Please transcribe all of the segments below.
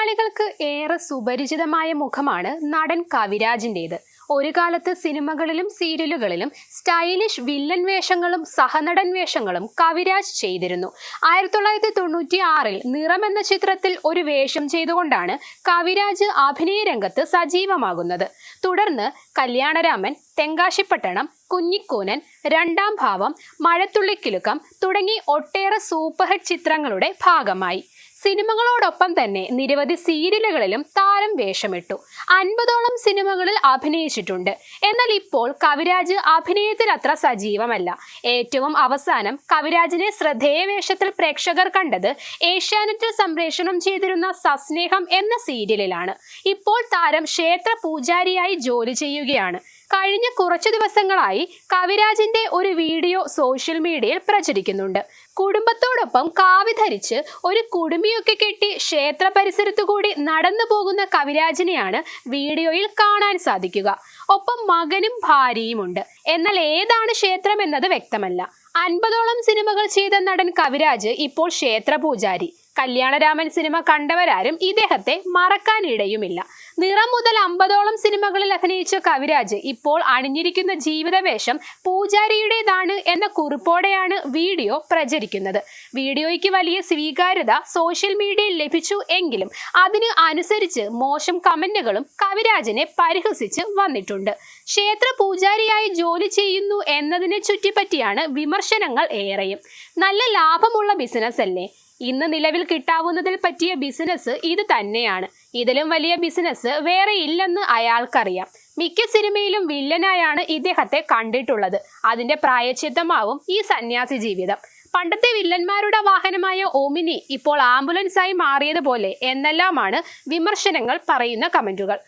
മലയാളികൾക്ക് ഏറെ സുപരിചിതമായ മുഖമാണ് നടൻ കവിരാജിൻ്റേത്. ഒരു കാലത്ത് സിനിമകളിലും സീരിയലുകളിലും സ്റ്റൈലിഷ് വില്ലൻ വേഷങ്ങളും സഹനടൻ വേഷങ്ങളും കവിരാജ് ചെയ്തിരുന്നു. 1996 നിറം എന്ന ചിത്രത്തിൽ ഒരു വേഷം ചെയ്തുകൊണ്ടാണ് കവിരാജ് അഭിനയ രംഗത്ത് സജീവമാകുന്നത്. തുടർന്ന് കല്യാണരാമൻ, തെങ്കാശിപ്പട്ടണം, കുഞ്ഞിക്കൂനൻ, രണ്ടാം ഭാവം, മഴത്തുള്ളിക്കിലുക്കം തുടങ്ങി ഒട്ടേറെ സൂപ്പർ ഹിറ്റ് ചിത്രങ്ങളുടെ ഭാഗമായി. സിനിമകളോടൊപ്പം തന്നെ നിരവധി സീരിയലുകളിലും താരം വേഷമിട്ടു. 50ഓളം സിനിമകളിൽ അഭിനയിച്ചിട്ടുണ്ട്. എന്നാൽ ഇപ്പോൾ കവിരാജ് അഭിനയത്തിൽ അത്ര സജീവമല്ല. ഏറ്റവും അവസാനം കവിരാജിനെ ശ്രദ്ധേയ വേഷത്തിൽ പ്രേക്ഷകർ കണ്ടത് ഏഷ്യാനെറ്റിൽ സംപ്രേഷണം ചെയ്തിരുന്ന സസ്നേഹം എന്ന സീരിയലിലാണ്. ഇപ്പോൾ താരം ക്ഷേത്ര പൂജാരിയായി ജോലി ചെയ്യുകയാണ്. കഴിഞ്ഞ കുറച്ചു ദിവസങ്ങളായി കവിരാജിന്റെ ഒരു വീഡിയോ സോഷ്യൽ മീഡിയയിൽ പ്രചരിക്കുന്നുണ്ട്. കുടുംബത്തോടൊപ്പം കാവി ധരിച്ച് ഒരു കുടുംബിയൊക്കെ കെട്ടി ക്ഷേത്ര പരിസരത്തു കൂടി നടന്നു പോകുന്ന കവിരാജിനെയാണ് വീഡിയോയിൽ കാണാൻ സാധിക്കുക. ഒപ്പം മകനും ഭാര്യയുമുണ്ട്. എന്നാൽ ഏതാണ് ക്ഷേത്രം എന്നത് വ്യക്തമല്ല. 50ഓളം സിനിമകൾ ചെയ്ത നടൻ കവിരാജ് ഇപ്പോൾ ക്ഷേത്ര പൂജാരി. കല്യാണരാമൻ സിനിമ കണ്ടവരാരും ഇദ്ദേഹത്തെ മറക്കാനിടയുമില്ല. നിറം മുതൽ 50ഓളം സിനിമകളിൽ അഭിനയിച്ച കവിരാജ് ഇപ്പോൾ അണിഞ്ഞിരിക്കുന്ന ജീവിതവേഷം പൂജാരിയുടേതാണ് എന്ന കുറിപ്പോടെയാണ് വീഡിയോ പ്രചരിക്കുന്നത്. വീഡിയോയ്ക്ക് വലിയ സ്വീകാര്യത സോഷ്യൽ മീഡിയയിൽ ലഭിച്ചു എങ്കിലും അതിന് അനുസരിച്ച് മോശം കമന്റുകളും കവിരാജിനെ പരിഹസിച്ച് വന്നിട്ടുണ്ട്. ക്ഷേത്ര പൂജാരിയായി ജോലി ചെയ്യുന്നു എന്നതിനെ ചുറ്റിപ്പറ്റിയാണ് വിമർശനങ്ങൾ ഏറെയും. നല്ല ലാഭമുള്ള ബിസിനസ് അല്ലേ? ഇന്ന് നിലവിൽ കിട്ടാവുന്നതിൽ പറ്റിയ ബിസിനസ് ഇത് തന്നെയാണ്. ഇതിലും വലിയ ബിസിനസ് വേറെ ഇല്ലെന്ന് അയാൾക്കറിയാം. മിക്ക സിനിമയിലും വില്ലനായാണ് ഇദ്ദേഹത്തെ കണ്ടിട്ടുള്ളത്. അതിന്റെ പ്രായശ്ചിത്തമാവും ഈ സന്യാസി ജീവിതം. പണ്ടത്തെ വില്ലന്മാരുടെ വാഹനമായ ഓമിനി ഇപ്പോൾ ആംബുലൻസായി മാറിയതുപോലെ എന്നെല്ലാമാണ് വിമർശനങ്ങൾ പറയുന്ന കമന്റുകൾ.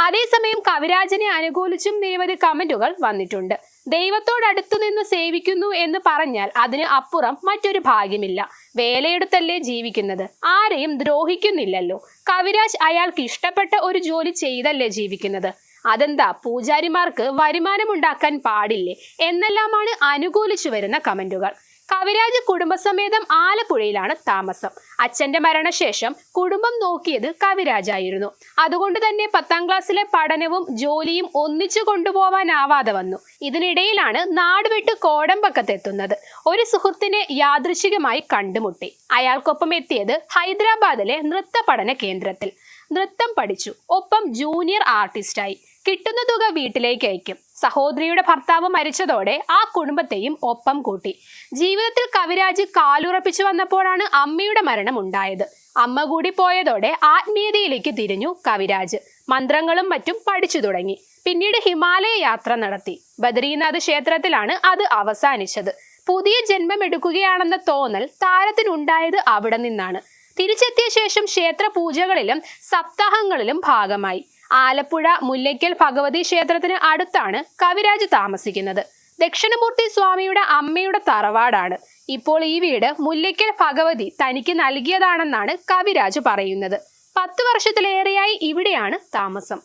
അതേസമയം കവിരാജിനെ അനുകൂലിച്ചും നിരവധി കമന്റുകൾ വന്നിട്ടുണ്ട്. ദൈവത്തോടടുത്തു നിന്ന് സേവിക്കുന്നു എന്ന് പറഞ്ഞാൽ അതിന് അപ്പുറം മറ്റൊരു ഭാഗ്യമില്ല. വേലയെടുത്തല്ലേ ജീവിക്കുന്നത്, ആരെയും ദ്രോഹിക്കുന്നില്ലല്ലോ. കവിരാജ് അയാൾക്ക് ഇഷ്ടപ്പെട്ട ഒരു ജോലി ചെയ്തല്ലേ ജീവിക്കുന്നത്. അതെന്താ പൂജാരിമാർക്ക് വരുമാനമുണ്ടാക്കാൻ പാടില്ലേ എന്നെല്ലാമാണ് അനുകൂലിച്ചു വരുന്ന കമന്റുകൾ. കവിരാജ് കുടുംബസമേതം ആലപ്പുഴയിലാണ് താമസം. അച്ഛന്റെ മരണശേഷം കുടുംബം നോക്കിയത് കവിരാജായിരുന്നു. അതുകൊണ്ട് തന്നെ 10ാം ക്ലാസ്സിലെ പഠനവും ജോലിയും ഒന്നിച്ചു കൊണ്ടുപോവാനാവാതെ വന്നു. ഇതിനിടയിലാണ് നാടുവിട്ട് കോടമ്പക്കത്തെത്തുന്നത്. ഒരു സുഹൃത്തിനെ യാദൃശികമായി കണ്ടുമുട്ടി. അയാൾക്കൊപ്പം എത്തിയത് ഹൈദരാബാദിലെ നൃത്ത പഠന കേന്ദ്രത്തിൽ. നൃത്തം പഠിച്ചു. ഒപ്പം ജൂനിയർ ആർട്ടിസ്റ്റായി. കിട്ടുന്ന തുക വീട്ടിലേക്ക് അയക്കും. സഹോദരിയുടെ ഭർത്താവ് മരിച്ചതോടെ ആ കുടുംബത്തെയും ഒപ്പം കൂട്ടി. ജീവിതത്തിൽ കവിരാജ് കാലുറപ്പിച്ചു വന്നപ്പോഴാണ് അമ്മയുടെ മരണം ഉണ്ടായത്. അമ്മ കൂടി പോയതോടെ ആത്മീയതയിലേക്ക് തിരിഞ്ഞു കവിരാജ്. മന്ത്രങ്ങളും മറ്റും പഠിച്ചു തുടങ്ങി. പിന്നീട് ഹിമാലയ യാത്ര നടത്തി. ബദ്രീനാഥ് ക്ഷേത്രത്തിലാണ് അത് അവസാനിച്ചത്. പുതിയ ജന്മം എടുക്കുകയാണെന്ന തോന്നൽ താരത്തിനുണ്ടായത് അവിടെ നിന്നാണ്. തിരിച്ചെത്തിയ ശേഷം ക്ഷേത്ര പൂജകളിലും സപ്താഹങ്ങളിലും ഭാഗമായി. ആലപ്പുഴ മുല്ലയ്ക്കൽ ഭഗവതി ക്ഷേത്രത്തിന് അടുത്താണ് കവിരാജ് താമസിക്കുന്നത്. ദക്ഷിണമൂർത്തി സ്വാമിയുടെ അമ്മയുടെ തറവാടാണ്. ഇപ്പോൾ ഈ വീട് മുല്ലയ്ക്കൽ ഭഗവതി തനിക്ക് നൽകിയതാണെന്നാണ് കവിരാജ് പറയുന്നത്. 10 വർഷത്തിലേറെയായി ഇവിടെയാണ് താമസം.